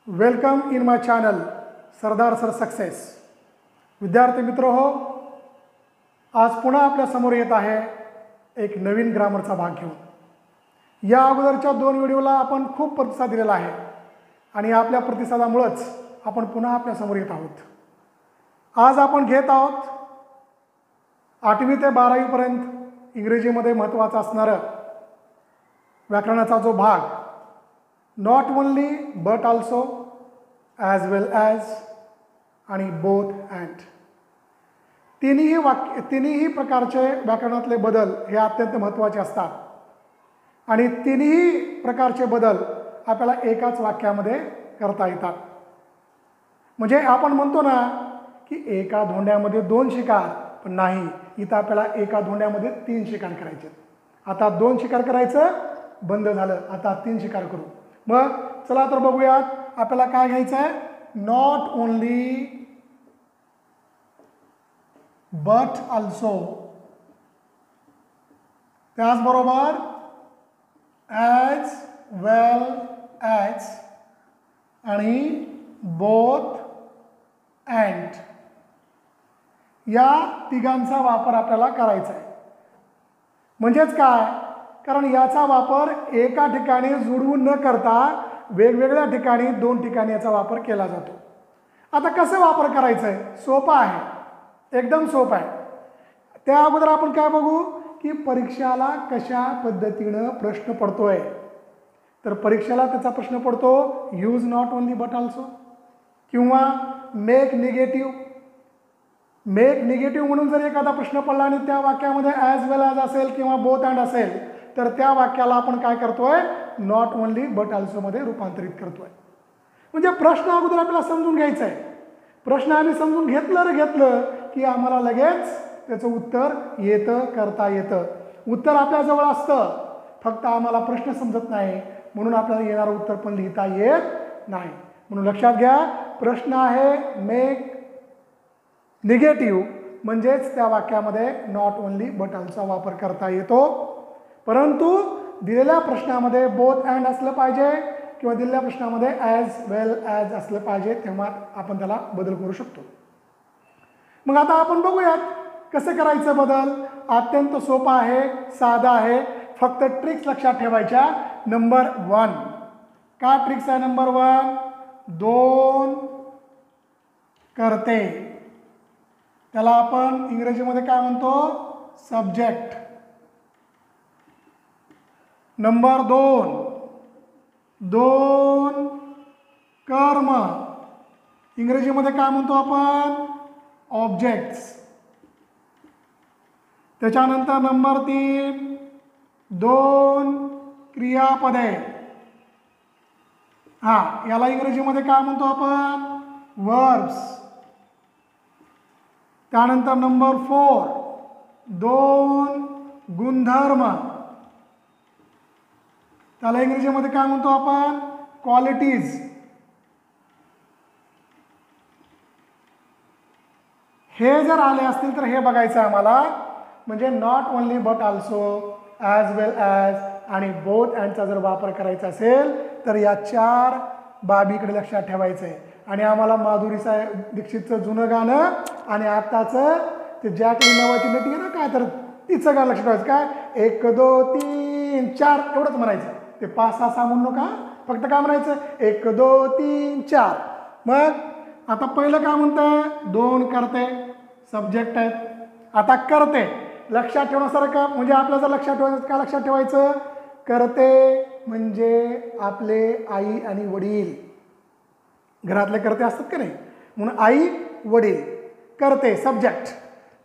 Welcome in my channel Sardar sir success. विद्यार्थी मित्र हो, आज पुन्हा आपल्या समोर येत आहे एक नवीन ग्रामरचा भाग घेऊन. या अगोदरच्या 2 व्हिडिओला आपण खूप प्रतिसाद दिलेला आहे आणि आपल्या प्रतिसादामुळेच आपण पुन्हा आपल्या समोर येत आहोत. आज आपण घेत आहोत 8वी ते 12वी पर्यंत इंग्रजीमध्ये महत्त्वाचा असणारा व्याकरणाचा जो भाग, not only but also, as well as आणि बोथ अँड. तिन्ही प्रकारचे व्याकरणातले बदल हे अत्यंत महत्त्वाचे असतात आणि तिन्ही प्रकारचे बदल आपल्याला एकाच वाक्यामध्ये करता येतात. म्हणजे आपण म्हणतो ना की एका धोंड्यामध्ये 2 शिकार, पण नाही, इथं आपल्याला एका धोंड्यामध्ये 3 शिकार करायचे. आता 2 शिकार करायचं बंद झालं, आता 3 शिकार करू. मग चला तर बघूयात आपल्याला काय घ्यायचं आहे. नॉट ओनली बट ऑल्सो, त्याचबरोबर ॲज वेल ॲज आणि बोथ अँड, या तिघांचा वापर आपल्याला करायचा आहे. म्हणजेच काय, कारण याचा वापर एका ठिकाणी जुळवून न करता वेगवेगळ्या ठिकाणी 2 ठिकाणी याचा वापर केला जातो. आता कसं वापर करायचं आहे, सोपं आहे, एकदम सोपं आहे. त्या अगोदर आपण काय बघू की परीक्षाला कशा पद्धतीनं प्रश्न पडतोय. तर परीक्षेला त्याचा प्रश्न पडतो use not only but also किंवा मेक निगेटिव्ह म्हणून जर एखादा प्रश्न पडला आणि त्या वाक्यामध्ये ॲज वेल ॲज असेल किंवा बोथ अँड असेल तर त्या वाक्याला आपण काय करतोय, नॉट ओनली बट ऑल्सोमध्ये रूपांतरित करतोय. म्हणजे प्रश्न अगोदर आपल्याला समजून घ्यायचा आहे. प्रश्न आम्ही समजून घेतलं की आम्हाला लगेच त्याचं उत्तर येतं, करता येतं. उत्तर आपल्याजवळ असतं, फक्त आम्हाला प्रश्न समजत नाही, म्हणून आपल्याला येणारं उत्तर पण लिहिता येत नाही. म्हणून लक्षात घ्या, प्रश्न आहे मेक निगेटिव्ह, म्हणजेच त्या वाक्यामध्ये नॉट ओनली बट ऑल्सोचा वापर करता येतो. परंतु दिलेल्या प्रश्नामध्ये बोथ अँड असलं पाहिजे किंवा दिलेल्या प्रश्नामध्ये ॲज वेल ॲज असलं पाहिजे, तेव्हा आपण त्याला बदल करू शकतो. मग आता आपण बघूयात कसं करायचं बदल. अत्यंत सोपा आहे, साधा आहे, फक्त ट्रिक्स लक्षात ठेवायच्या. नंबर 1, का ट्रिक्स आहे नंबर 1, 2 करते, त्याला आपण इंग्रजीमध्ये काय म्हणतो, सब्जेक्ट. नंबर 2 कर्म, इंग्रजीमध्ये काय म्हणतो आपण, ऑब्जेक्ट्स. त्याच्यानंतर नंबर 2 क्रियापदे, याला इंग्रजीमध्ये काय म्हणतो आपण, वर्ब्स. त्यानंतर नंबर 4 गुणधर्म, त्याला इंग्रजीमध्ये काय म्हणतो आपण, क्वालिटीज. हे जर आले असतील तर हे बघायचं आम्हाला. म्हणजे not only but also, as well as आणि बोथ अँडचा जर वापर करायचा असेल तर या 4 बाबीकडे लक्षात ठेवायचं आहे. आणि आम्हाला माधुरी दीक्षितचं जुनं गाणं आणि आत्ताचं ते जॅकलीन नावाची नटी आहे ना काय, तर तिचं गाणं लक्षात ठेवायचं. काय 1 2 3 4 एवढंच म्हणायचं. ते 5 6 6 म्हणू नका, फक्त काय म्हणायचं 1 2 3 4. मग आता पहिलं काय म्हणतंय, 2 करते, सब्जेक्ट आहेत. आता करते लक्षात ठेवण्यासारखं, म्हणजे आपलं जर लक्षात ठेवायचं, काय लक्षात ठेवायचं, करते म्हणजे आपले आई आणि वडील, घरातले करते असतात का नाही, म्हणून आई वडील, करते सब्जेक्ट.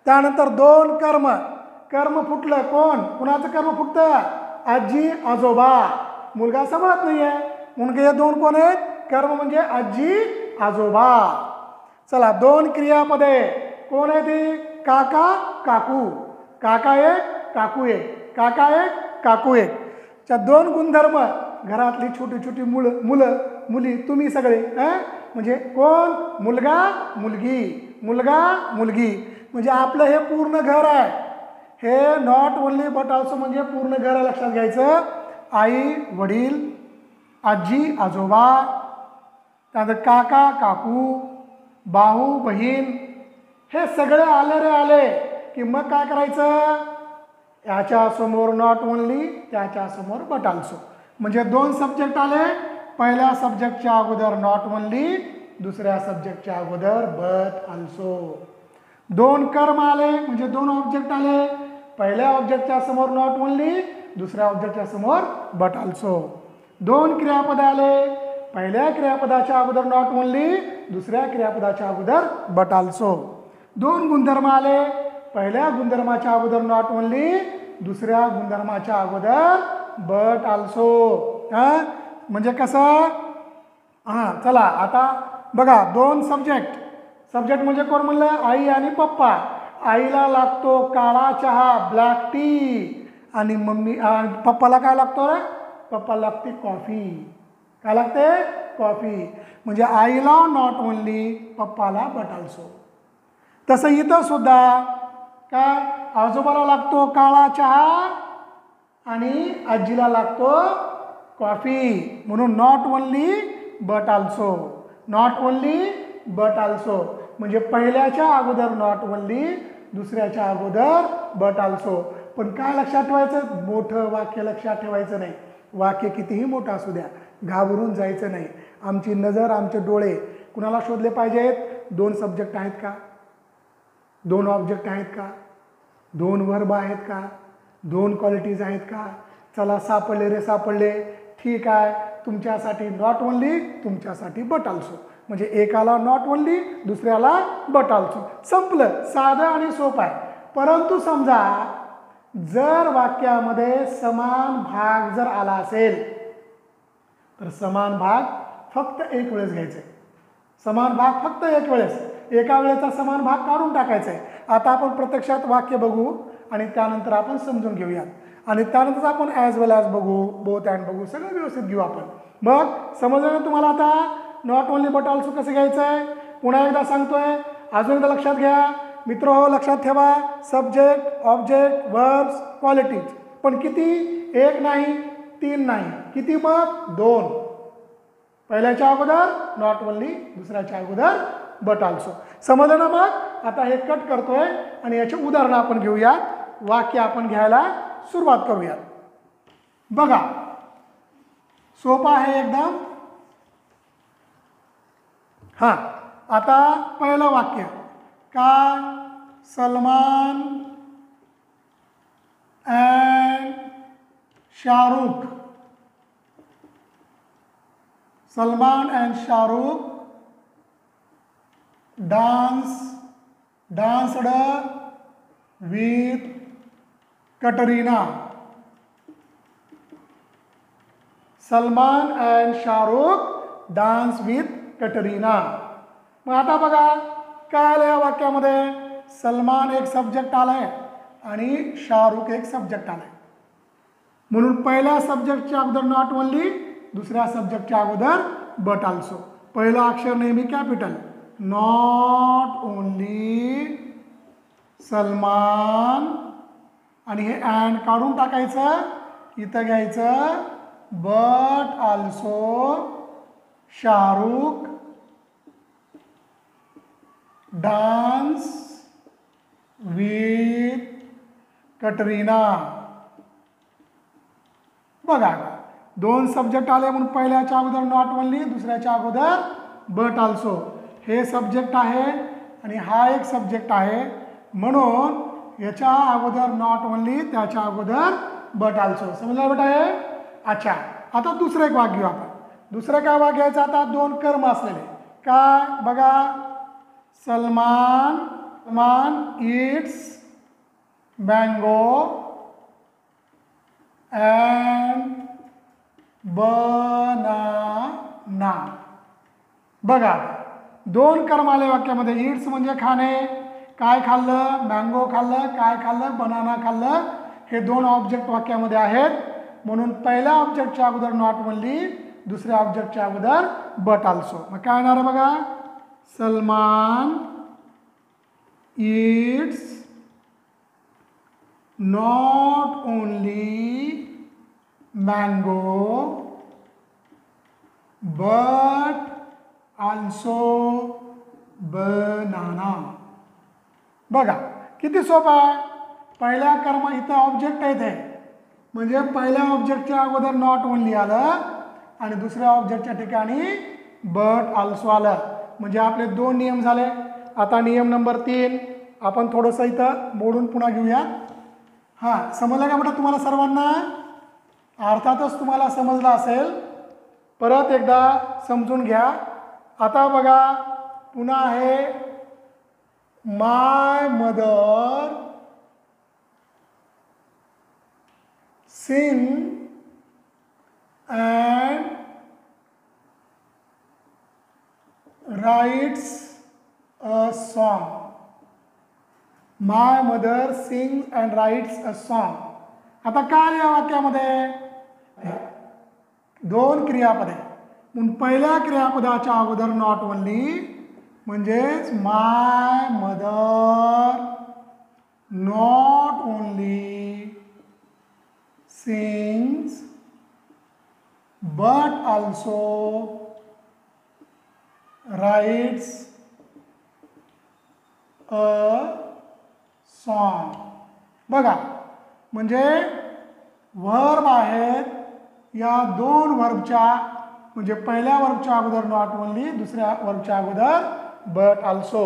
त्यानंतर 2 कर्म, कर्म फुटलं, कुणाचं कर्म फुटतं, आजी आजोबा, मुलगा सांभाळत नाही आहे म्हणून हे 2 कोण आहेत, कर्म म्हणजे आजी आजोबा. चला 2 क्रियापदे कोण आहे ती, काका काकू, काका एक काकू एक, काका एक काकू एक. 2 गुणधर्म, घरातली छोटी छोटी मुलं मुली, तुम्ही सगळे, म्हणजे कोण, मुलगा मुलगी, मुलगा मुलगी, म्हणजे आपलं हे पूर्ण घर आहे. हे नॉट ओनली बट ऑल्सो म्हणजे पूर्ण घर लक्षात घ्यायचं. आई वडील, आजी आजोबा, त्यानंतर काका काकू, भाऊ बहीण, हे सगळे आले रे आले की मग काय करायचं, याच्या समोर नॉट ओनली, त्याच्या समोर बट आल्सो. म्हणजे दोन सब्जेक्ट आले, पहिल्या सब्जेक्टच्या अगोदर नॉट ओनली, दुसऱ्या सब्जेक्टच्या अगोदर बट आल्सो. दोन कर्म आले म्हणजे दोन ऑब्जेक्ट आले, पहिल्या ऑब्जेक्टच्या समोर नॉट ओनली, दुसऱ्या ऑब्जेक्टच्या समोर बट आल्सो. दोन क्रियापद आले, पहिल्या क्रियापदाच्या अगोदर नॉट ओनली, दुसऱ्या क्रियापदाच्या अगोदर बट आल्सो. दोन गुणधर्म आले, पहिल्या गुणधर्माच्या अगोदर नॉट ओनली, दुसऱ्या गुणधर्माच्या अगोदर बट आल्सो. म्हणजे कसं, चला आता बघा, दोन सब्जेक्ट म्हणजे कोण म्हणलं, आई आणि पप्पा. आईला लागतो काळा चहा, ब्लॅक टी, आणि पप्पाला काय लागतो रे, पप्पाला लागते कॉफी. काय लागते, कॉफी. म्हणजे आईला नॉट ओनली, पप्पाला बट आल्सो. तसं इथं सुद्धा काय, आजोबाला लागतो काळा चहा आणि आजीला लागतो कॉफी, म्हणून not only but also. Not only but also म्हणजे पहिल्याच्या अगोदर नॉट ओनली, दुसऱ्याच्या अगोदर बट आल्सो. पण काय लक्षात ठेवायचं, मोठं वाक्य लक्षात ठेवायचं नाही. वाक्य कितीही मोठं असू द्या, घाबरून जायचं नाही. आमची नजर, आमचे डोळे कुणाला शोधले पाहिजेत, दोन सब्जेक्ट आहेत का, दोन ऑब्जेक्ट आहेत का, दोन वर्ब आहेत का, दोन क्वालिटीज आहेत का. चला सापडले रे सापडले, ठीक आहे, तुमच्यासाठी नॉट ओनली, तुमच्यासाठी बट आल्सो. म्हणजे एकाला नॉट ओनली, दुसऱ्याला बट आल्सो. संपलं, साधं आणि सोपं आहे. परंतु समजा जर वाक्यामध्ये समान भाग जर आला असेल तर समान भाग फक्त एक वेळेस घ्यायचा आहे. समान भाग फक्त एक वेळेस, एका वेळेचा समान भाग काढून टाकायचा आहे. आता आपण प्रत्यक्षात वाक्य बघू आणि त्यानंतर आपण समजून घेऊयात, आणि त्यानंतर आपण ॲज वेल ॲज बघू, बोथ अँड बघू, सगळं व्यवस्थित घेऊ आपण. मग समजलं ना तुम्हाला आता नॉट ओनली बट आल्सो कसं घ्यायचं आहे. पुन्हा एकदा सांगतोय, अजून एकदा लक्षात घ्या मित्र हो, लक्षात ठेवा, सब्जेक्ट, ऑब्जेक्ट, वर्ब्स, क्वालिटीज. पण किती, एक नाही, तीन नाही, किती मग, दोन. पहिल्याच्या अगोदर नॉट ओनली, दुसऱ्याच्या अगोदर बट आल्सो. समजलं ना. मग आता हे कट करतोय आणि याचे उदाहरण आपण घेऊयात, वाक्य आपण घ्यायला सुरुवात करूयात. बघा, सोपं आहे एकदम. हां, आता पहिलं वाक्य काय, Salman and Shahrukh, Salman and Shahrukh danced with Katrina. Salman and Shahrukh dance with Katrina. मग आता बघा काय आलं या वाक्यामध्ये, सलमान एक सब्जेक्ट आलाय आणि शाहरुख एक सब्जेक्ट आलाय. म्हणून पहिल्या सब्जेक्टच्या अगोदर नॉट ओनली, दुसऱ्या सब्जेक्टच्या अगोदर बट आल्सो. पहिलं अक्षर नेहमी कॅपिटल, नॉट ओनली सलमान, आणि हे अँड काढून टाकायचं, इथं घ्यायचं but also Shahrukh dance with Katrina. बघा, दोन सब्जेक्ट आले म्हणून पहिल्याच्या अगोदर नॉट ओनली, दुसऱ्याच्या अगोदर बट आल्सो. हे सब्जेक्ट आहे आणि हा एक सब्जेक्ट आहे, म्हणून याच्या अगोदर नॉट ओनली, त्याच्या अगोदर बट आल्सो. समजलं बेटा हे. अच्छा, आता दुसरं एक वाक्य घेऊ आपण. दुसरं काय वाक्य घ्यायचं, आता दोन कर्म असलेले. काय बघा, Salman it's mango and banana. बघा, दोन कर्म आले वाक्यामध्ये. इट्स म्हणजे खाणे, काय खाल्लं, मँगो खाल्लं, काय खाल्लं, बनाना खाल्लं. हे दोन ऑब्जेक्ट वाक्यामध्ये आहेत, म्हणून पहिल्या ऑब्जेक्टच्या अगोदर नॉट ओनली, दुसऱ्या ऑब्जेक्टच्या अगोदर बट आल्सो. मग काय येणार बघा, Salman it's not only mango but also banana. बघा किती सोपं आहे. पहिल्या कर्म इथं ऑब्जेक्ट आहे ते, म्हणजे पहिल्या ऑब्जेक्टच्या अगोदर नॉट ओनली आलं आणि दुसऱ्या ऑब्जेक्टच्या ठिकाणी बट ऑल्सो आलं. म्हणजे आपले दोन नियम झाले. आता नियम नंबर 3 आपण थोडंसं इथं मोडून पुन्हा घेऊया. हां, समजलं का बेटा तुम्हाला सर्वांना? अर्थातच तुम्हाला समजलं असेल. परत एकदा समजून घ्या. आता बघा पुन्हा आहे my mother sing and writes a song. My mother sings and writes a song. आता काय या वाक्यामध्ये दोन क्रियापदे, म्हणून पहिल्या क्रियापदाच्या अगोदर नॉट ओनली, म्हणजेच my mother not only sings but also writes a song. बघा म्हणजे वर्ब आहेत, या दोन वर्बच्या म्हणजे पहिल्या वर्बच्या अगोदर नॉट ओनली, दुसऱ्या वर्बच्या अगोदर बट ऑल्सो.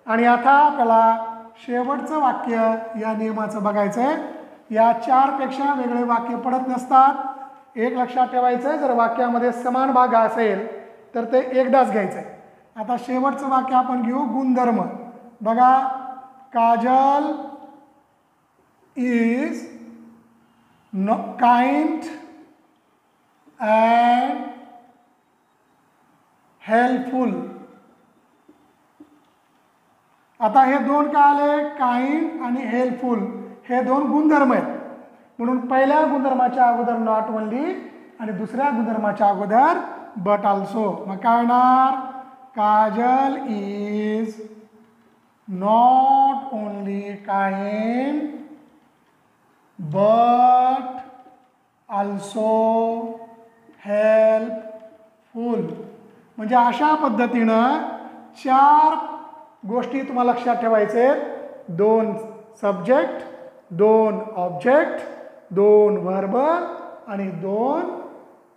आणि आता आपल्याला शेवटचं वाक्य या नियमाचं बघायचं आहे. या 4 पेक्षा वेगळे वाक्य पडत नसतात. एक लक्षात ठेवायचं आहे, जर वाक्यामध्ये समान भाग असेल तर ते एकदाच घ्यायचं आहे. आता शेवटचं वाक्य आपण घेऊ गुणधर्म. बघा Kajal is kind and helpful. आता हे दोन काय आले, काइंड आणि हेल्पफुल, हे दोन गुणधर्म आहेत. म्हणून पहिल्या गुणधर्माच्या अगोदर नॉट ओनली आणि दुसऱ्या गुणधर्माच्या अगोदर बट ऑल्सो. मग काय होणार, Kajal is not only kind but also helpful. म्हणजे अशा पद्धतीनं 4 गोष्टी तुम्हाला लक्षात ठेवायचे. 2 सब्जेक्ट, 2 ऑब्जेक्ट, 2 वर्ब आणि 2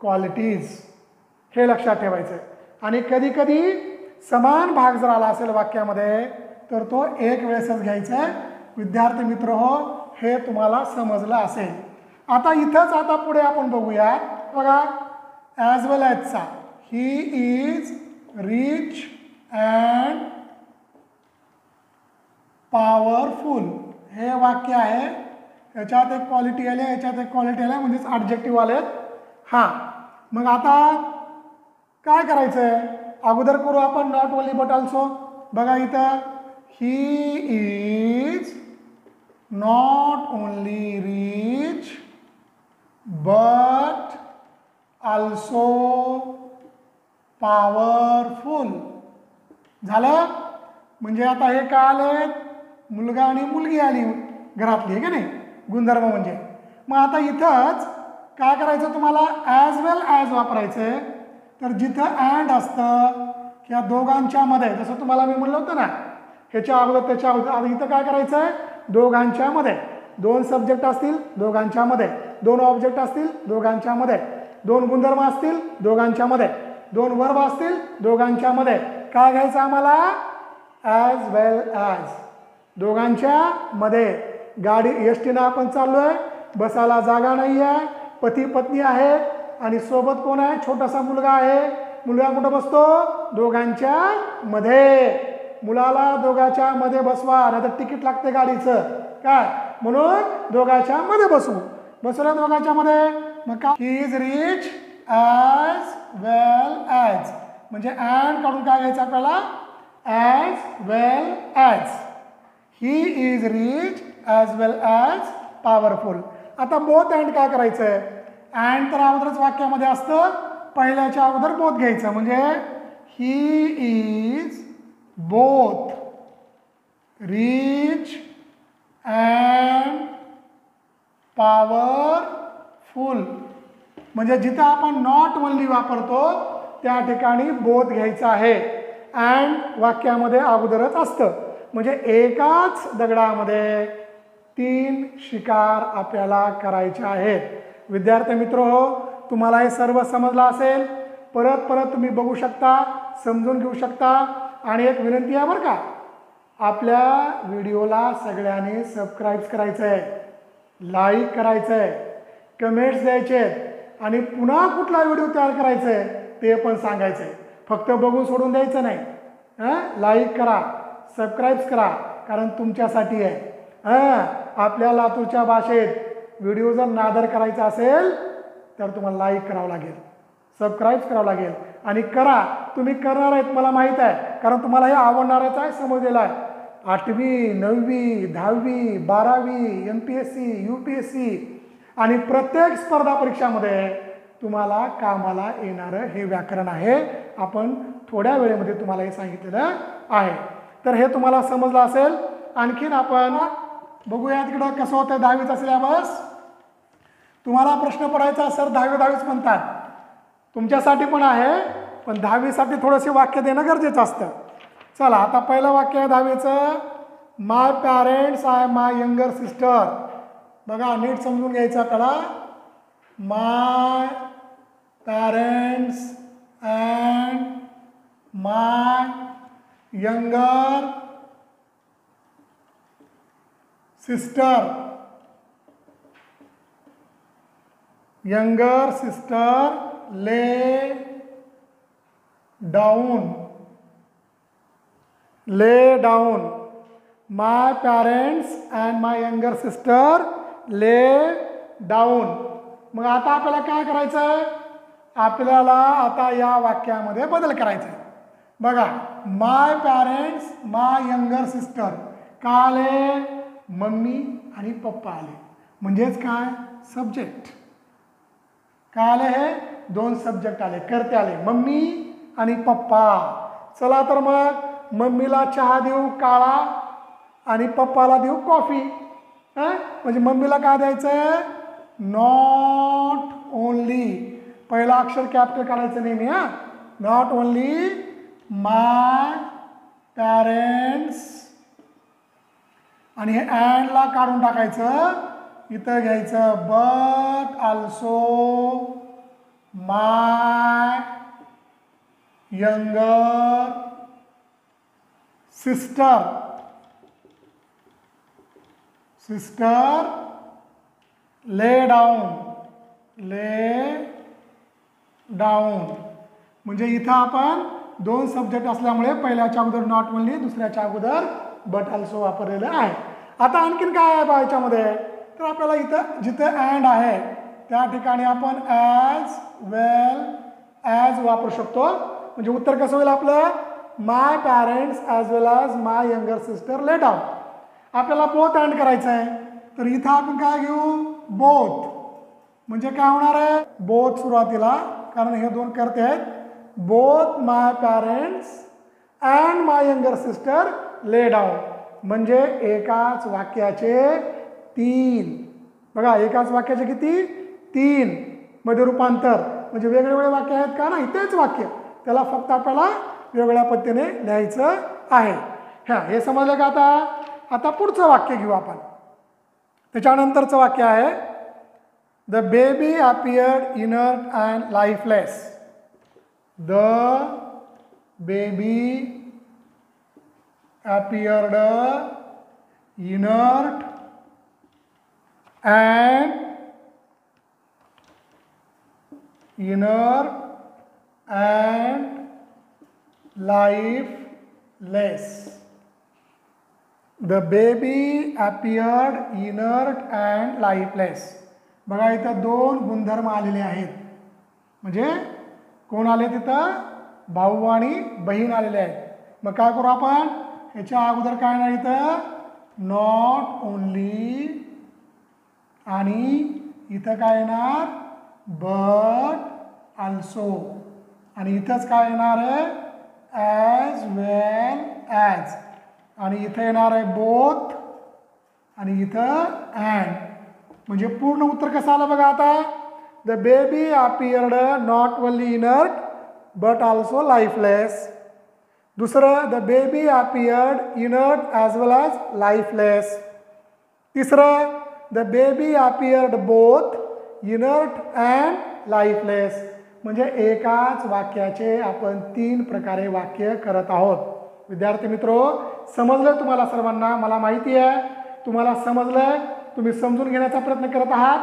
क्वालिटीज, हे लक्षात ठेवायचं आहे. आणि कधी कधी समान भाग जर आला असेल वाक्यामध्ये तर तो एक वेळेसच घ्यायचा आहे. विद्यार्थी मित्र हो, हे तुम्हाला समजलं असेल. आता इथंच आता पुढे आपण बघूया. बघा ॲज वेल ॲजचा, he is rich and powerful, हे वाक्य आहे. याच्यात एक क्वालिटी आली, याच्यात एक क्वालिटी आली, म्हणजेच ॲडजेक्टिव्ह आलेत. हां, मग आता काय करायचं आहे, अगोदर करू आपण नॉट ओनली बट ऑल्सो. बघा इथं he is not only rich but also powerful. झालं. म्हणजे आता हे काय आले, मुलगा आणि मुलगी आली घरातली, आहे का नाही, गुणधर्म म्हणजे. मग आता इथंच काय करायचं तुम्हाला, ॲज वेल ॲज वापरायचं आहे. तर जिथं अँड असतं किंवा दोघांच्या मध्ये, जसं तुम्हाला मी म्हणलं होतं ना, ह्याच्या अगोदर त्याच्या अगोदर, आता इथं काय करायचं आहे, दोघांच्या मध्ये. 2 सब्जेक्ट असतील दोघांच्या मध्ये, 2 ऑब्जेक्ट असतील दोघांच्या मध्ये, 2 गुणधर्म असतील दोघांच्या मध्ये, 2 वर्ब असतील दोघांच्या मध्ये. काय घ्यायचं आम्हाला, ॲज वेल ॲज, दोघांच्या मध्ये. गाडी एस टीनं आपण चाललो आहे, बसायला जागा नाही आहे, पती पत्नी आहेत आणि सोबत कोण आहे, छोटासा मुलगा आहे. मुलगा कुठं बसतो, दोघांच्या मध्ये. मुलाला दोघांच्या मध्ये बसवा, नाही तर तिकीट लागते गाडीचं, काय, म्हणून दोघांच्या मध्ये बसवलं दोघांच्या मध्ये. मग काय, ही is rich as well as, म्हणजे अँड काढून काय घ्यायचं आपल्याला, as well as. He is rich as well as powerful. आता बोथ अँड काय करायचं आहे, अँड तर अगोदरच वाक्यामध्ये असतं, पहिल्याच्या अगोदर बोथ घ्यायचं. म्हणजे he is both rich and powerful. म्हणजे जिथं आपण नॉट ओनली वापरतो त्या ठिकाणी बोथ घ्यायचं आहे. अँड वाक्यामध्ये अगोदरच असतं. म्हणजे एकाच दगडामध्ये 3 शिकार आपल्याला करायचे आहेत. विद्यार्थी मित्र, तुम्हाला हे सर्व समजलं असेल. परत परत तुम्ही बघू शकता, समजून घेऊ शकता. आणि एक विनंती आहे बरं का, आपल्या व्हिडिओला सगळ्यांनी सबस्क्राईब करायचं आहे, लाईक करायचं आहे, कमेंट्स द्यायचे आहेत आणि पुन्हा कुठला व्हिडिओ तयार करायचा आहे ते पण सांगायचं आहे. फक्त बघून सोडून द्यायचं नाही. लाईक करा, सबस्क्राईब करा, कारण तुमच्यासाठी आहे. आपल्या लातूरच्या भाषेत व्हिडिओ जर नादर करायचा असेल तर तुम्हाला लाईक करावं लागेल, सबस्क्राईब करावं लागेल. आणि करा, तुम्ही करणार आहेत मला माहीत आहे, कारण तुम्हाला हे आवडणारच आहे, समजलेलं आहे. 8वी 9वी 10वी 12वी MPSC UPSC आणि प्रत्येक स्पर्धा परीक्षामध्ये तुम्हाला कामाला येणारं हे व्याकरण आहे. आपण थोड्या वेळेमध्ये तुम्हाला हे सांगितलेलं आहे. तर हे तुम्हाला समजलं असेल. आणखीन आपण बघूया तिकडं कसं होतं 10वीचा सिलेबस. तुम्हाला प्रश्न पडायचा सर 10वीच म्हणतात, तुमच्यासाठी पण आहे, पण 10वीसाठी थोडंसे वाक्य देणं गरजेचं असतं. चला आता पहिलं वाक्य आहे 10वीचं. My parents I my younger sister. बघा नीट समजून घ्यायचा कडा. My parents and my younger sister. Younger sister lay down. Lay down. My parents and my younger sister lay down. मग आता आपल्याला काय करायचं आहे, आपल्याला आता या वाक्यामध्ये बदल करायचा आहे. बघा माय पॅरेंट्स माय यंगर सिस्टर का आले, मम्मी आणि पप्पा आले, म्हणजेच काय सब्जेक्ट. काय आले, हे 2 सब्जेक्ट आले, करते आले, मम्मी आणि पप्पा. चला तर मग मम्मीला चहा देऊ काळा आणि पप्पाला देऊ कॉफी. म्हणजे मम्मीला काय द्यायचं, नॉट ओनली, पहिला अक्षर कॅपिटल काढायचं नेहमी. नॉट ओनली माय पॅरेंट्स आणि हे अँडला काढून टाकायचं, इथं घ्यायचं but also my younger sister. Sister ले डाऊन. ले डाऊन म्हणजे इथं आपण 2 सब्जेक्ट असल्यामुळे पहिल्याच्या अगोदर नॉट ओनली, दुसऱ्याच्या अगोदर बट ऑल्सो वापरलेलं आहे. आता आणखीन काय आहे बा याच्यामध्ये, तर आपल्याला इथं जिथं अँड आहे त्या ठिकाणी आपण ॲज वेल ॲज वापरू शकतो. म्हणजे उत्तर कसं होईल आपलं, माय पॅरेंट्स ॲज वेल ॲज माय यंगर सिस्टर ले डाऊन. आपल्याला बोथ अँड करायचं आहे, तर इथं आपण काय घेऊ, बोथ. म्हणजे काय होणार आहे, बोथ सुरुवातीला, कारण हे 2 करते आहेत. Both my parents and my younger sister ले डाऊन. म्हणजे एकाच वाक्याचे 3. बघा एकाच वाक्याचे किती, 3 मध्ये रूपांतर. म्हणजे वेगवेगळे वाक्य आहेत का, नाही तेच वाक्य, त्याला फक्त आपल्याला वेगळ्या पद्धतीने लिहायचं आहे. हे समजलं का. आता पुढचं वाक्य घेऊ आपण. त्याच्यानंतरचं वाक्य आहे the baby appeared inert and lifeless. The baby appeared inert and lifeless. The baby appeared inert and lifeless. बघा इथं 2 गुणधर्म आलेले आहेत. म्हणजे कोण आले तिथं, भाऊ आणि बहीण आलेले आहेत. मग काय करू आपण, ह्याच्या अगोदर काय नाही इथं नॉट ओनली आणि इथं काय येणार बट ऑल्सो आणि इथंच काय येणार आहे ॲज वेल ॲज आणि इथं येणार आहे बोथ आणि इथं अँड. म्हणजे पूर्ण उत्तर कसं आलं बघा. आता the baby appeared not only inert but also lifeless. दुसरं, the baby appeared inert as well as lifeless. तिसरं, the baby appeared both inert and lifeless. म्हणजे एकाच वाक्याचे आपण 3 प्रकारे वाक्य करत आहोत. विद्यार्थी मित्रो, समजलं तुम्हाला सर्वांना? मला माहिती आहे तुम्हाला समजलंय. तुम्ही समजून घेण्याचा प्रयत्न करत आहात.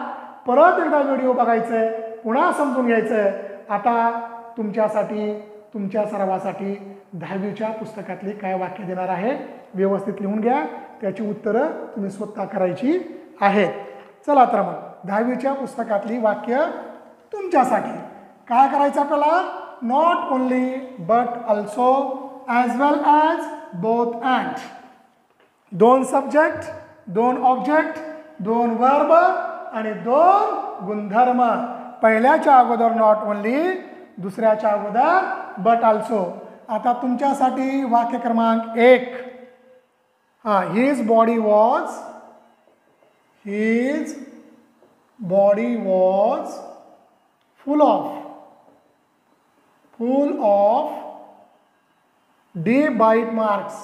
परत एकदा व्हिडिओ बघायचंय, पुन्हा समजून घ्यायचंय. आता तुमच्यासाठी, तुमच्या सर्वांसाठी 10वीच्या पुस्तकातली काय वाक्य देणार आहे व्यवस्थित लिहून घ्या. त्याची उत्तरं तुम्ही स्वतः करायची आहेत. चला तर मग 10वीच्या पुस्तकातली वाक्य तुमच्यासाठी. काय करायचं आपल्याला? Not only but also, as well as, both and. 2 subject, 2 object, 2 verb आणि 2 गुणधर्म. पहिल्याच्या अगोदर नॉट ओनली, दुसऱ्याच्या अगोदर बट ऑल्सो. आता तुमच्यासाठी वाक्य क्रमांक 1. His body was full of deep bite marks.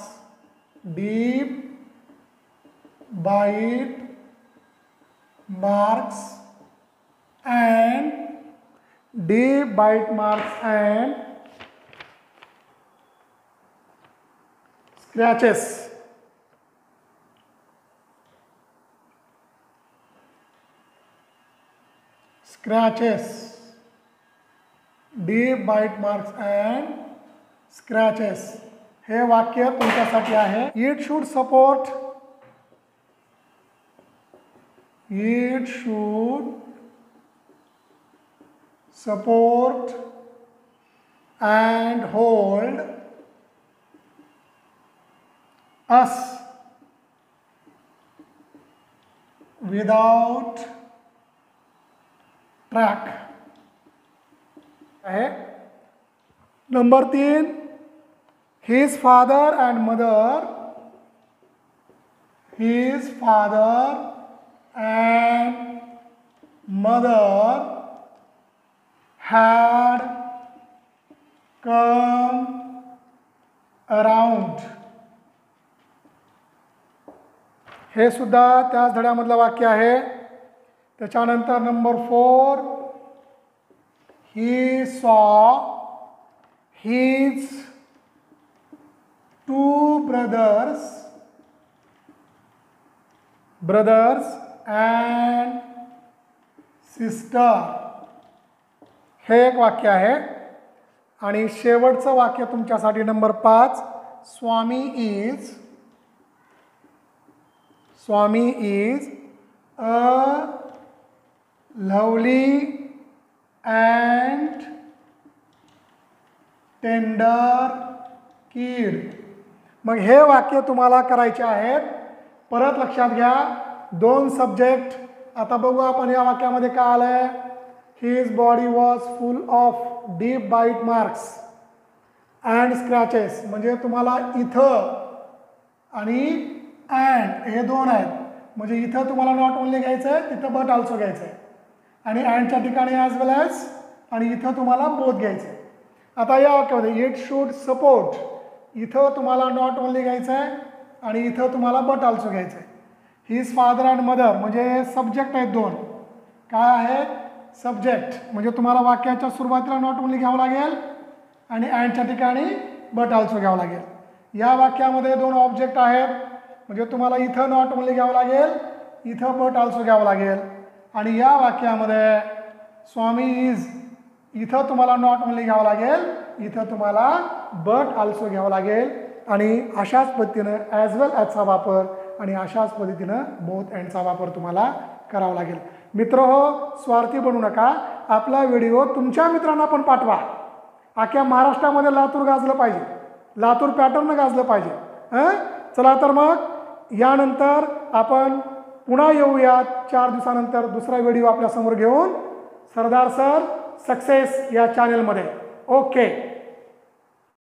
Deep bite marks and scratches. Deep bite marks and scratches. हे वाक्य तुमच्यासाठी आहे. It should support and hold us without track. आहे. Number 3, his father and mother had come around. हे सुद्धा त्याच धड्यामधलं वाक्य आहे. त्याच्यानंतर number 4, he saw his 2 brothers and sister. हे एक वाक्य आहे. आणि शेवटचं वाक्य तुमच्यासाठी number 5, Swami is a lovely and tender कीड. मग हे वाक्य तुम्हाला करायचे आहेत. परत लक्षात घ्या, 2 सब्जेक्ट. आता बघू आपण या वाक्यामध्ये काय आलंय. His body was full of deep bite marks and scratches. म्हणजे तुम्हाला इथं आणि अँड हे 2 आहेत. म्हणजे इथं तुम्हाला नॉट ओनली घ्यायचं आहे, तिथं बट ऑल्सो घ्यायचं आहे. आणि अँडच्या ठिकाणी ॲज वेल ॲज, आणि इथं तुम्हाला बोथ घ्यायचं आहे. आता या वाक्यामध्ये इट शूड सपोर्ट, इथं तुम्हाला नॉट ओनली घ्यायचं आहे आणि इथं तुम्हाला बट ऑल्सो घ्यायचं आहे. हिज फादर अँड मदर म्हणजे सब्जेक्ट आहेत 2. काय आहेत? सब्जेक्ट. म्हणजे तुम्हाला वाक्याच्या सुरुवातीला नॉट ओनली घ्यावं लागेल आणि अँडच्या ठिकाणी बट ऑल्सो घ्यावं लागेल. या वाक्यामध्ये 2 ऑब्जेक्ट आहेत. म्हणजे तुम्हाला इथं नॉट ओनली घ्यावं लागेल, इथं बट ऑल्सो घ्यावं लागेल. आणि या वाक्यामध्ये स्वामी इज, इथं तुम्हाला नॉट ओनली घ्यावं लागेल, इथं तुम्हाला बट ऑल्सो घ्यावं लागेल. आणि अशाच पद्धतीनं ॲज वेल ॲजचा वापर आणि अशाच पद्धतीनं बोथ अँडचा वापर तुम्हाला करावा लागेल. मित्रहो, स्वार्थी बनू नका. आपला व्हिडिओ तुमच्या मित्रांना पण पाठवा. अख्ख्या महाराष्ट्रामध्ये लातूर गाजलं पाहिजे, लातूर पॅटर्न गाजलं पाहिजे. चला तर मग यानंतर आपण पुन्हा येऊयात 4 दिवसानंतर दुसरा व्हिडिओ आपल्यासमोर घेऊन सरदार सर सक्सेस या चॅनलमध्ये. ओके.